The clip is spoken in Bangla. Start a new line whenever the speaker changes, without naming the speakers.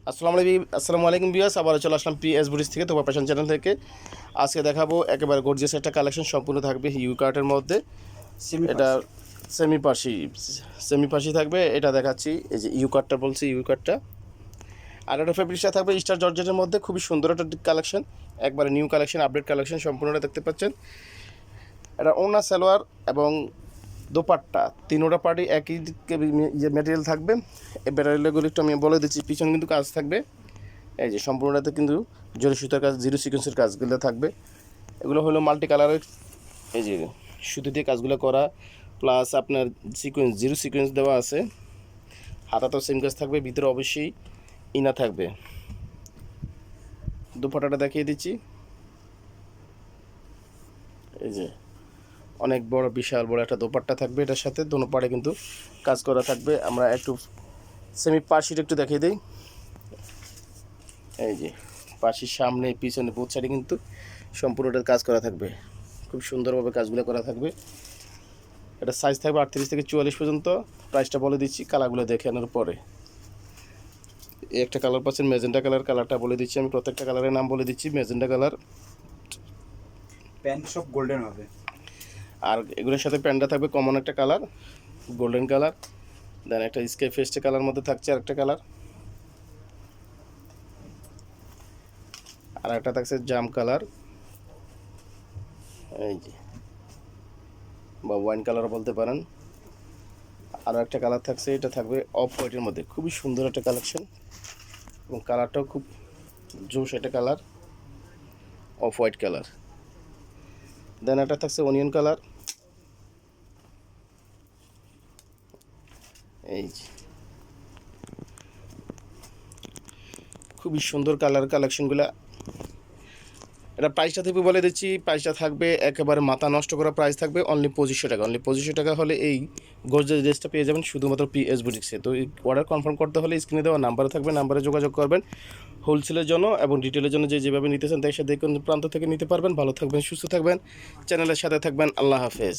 আসসালামু আলাইকুম ভিউয়ার্স, আবার চলে আসলাম পিএস বুটিক্স থেকে, তোমার ফ্যাশন চ্যানেল থেকে। আজকে দেখাবো একেবারে গর্জিয়াস একটা কালেকশন, সম্পূর্ণ থাকবে ইউ কার্টের মধ্যে। এটা সেমি পাশি থাকবে, এটা দেখাচ্ছি। এই যে ইউ কার্টটা বলছি, ইউ কার্টটা। আর একটা ফেব্রিক্সটা থাকবে স্টার জর্জেটের মধ্যে, খুবই সুন্দর একটা কালেকশন, একবারে নিউ কালেকশন, আপডেট কালেকশন সম্পূর্ণটা দেখতে পাচ্ছেন। এটা ওড়না, সালোয়ার এবং দোপাট্টা তিনোটা পার্টি একই ম্যাটেরিয়াল থাকবে। এই ম্যাটেরিয়ালগুলো একটু আমি বলে দিচ্ছি। পিছনে কিন্তু কাজ থাকবে, এই যে সম্পূর্ণটাতে কিন্তু জরি সুতার কাজ, জিরো সিকোয়েন্সের কাজগুলো থাকবে। এগুলো হলো মাল্টি কালারের, এই যে সুতো দিয়ে কাজগুলো করা, প্লাস আপনার সিকোয়েন্স, জিরো সিকোয়েন্স দেওয়া আছে। হাতাতেও সেম কাজ থাকবে, ভিতরে অবশ্যই ইনা থাকবে। দুপাট্টাটা দেখিয়ে দিচ্ছি, এই যে অনেক বড়, বিশাল বড় একটা দোপাট্টা থাকবে এটার সাথে, দোনো পাড়ে কিন্তু কাজ করা থাকবে। আমরা একটু সেমি পার্সিটা একটু দেখিয়ে দিই। এই যে পার্সির সামনে পিছনে বোথ সাইডে কিন্তু সম্পূর্ণটার কাজ করা থাকবে, খুব সুন্দরভাবে কাজগুলো করা থাকবে। এটা সাইজ থাকবে 38 থেকে 44 পর্যন্ত। প্রাইসটা বলে দিচ্ছি কালারগুলো দেখে আনার পরে। এই একটা কালার পাচ্ছেন ম্যাজেন্টা কালার, কালারটা বলে দিচ্ছি আমি, প্রত্যেকটা কালারের নাম বলে দিচ্ছি। ম্যাজেন্টা কালার,
প্যান্ট সব গোল্ডেন হবে।
আর এগুলোর সাথে প্যান্টটা থাকবে কমন একটা কালার, গোল্ডেন কালার। দেন একটা স্কাই ফেস্টে কালার মধ্যে থাকছে আরেকটা কালার, আর একটা থাকছে জাম কালার, এই যে, বা ওয়াইন কালার বলতে পারেন। আরও একটা কালার থাকছে, এটা থাকবে অফ হোয়াইটের মধ্যে, খুবই সুন্দর একটা কালেকশন এবং কালারটাও খুব জোশ একটা কালার, অফ হোয়াইট কালার। দেন একটা থাকছে অনিয়ন কালার, এই যে খুবই সুন্দর কালার কালেকশনগুলো। এটা প্রাইসটা থেকে বলে দিচ্ছি, প্রাইসটা থাকবে একেবারে মাথা নষ্ট করা প্রাইস থাকবে, অনলি 2500 টাকা। অনলি 2500 টাকা হলে এই গর্জিয়াস ড্রেসটা পেয়ে যাবেন শুধুমাত্র পিএস বুটিক্সে। তো এই অর্ডার কনফার্ম করতে হলে স্ক্রিনে দেওয়া নাম্বারে থাকবে, নাম্বারে যোগাযোগ করবেন। হোলসেলের জন্য এবং রিটেলের জন্য যেভাবে নিতেছেন তাই সাথে কোন প্রান্ত থেকে নিতে পারবেন। ভালো থাকবেন, সুস্থ থাকবেন, চ্যানেলের সাথে থাকবেন। আল্লাহ হাফেজ।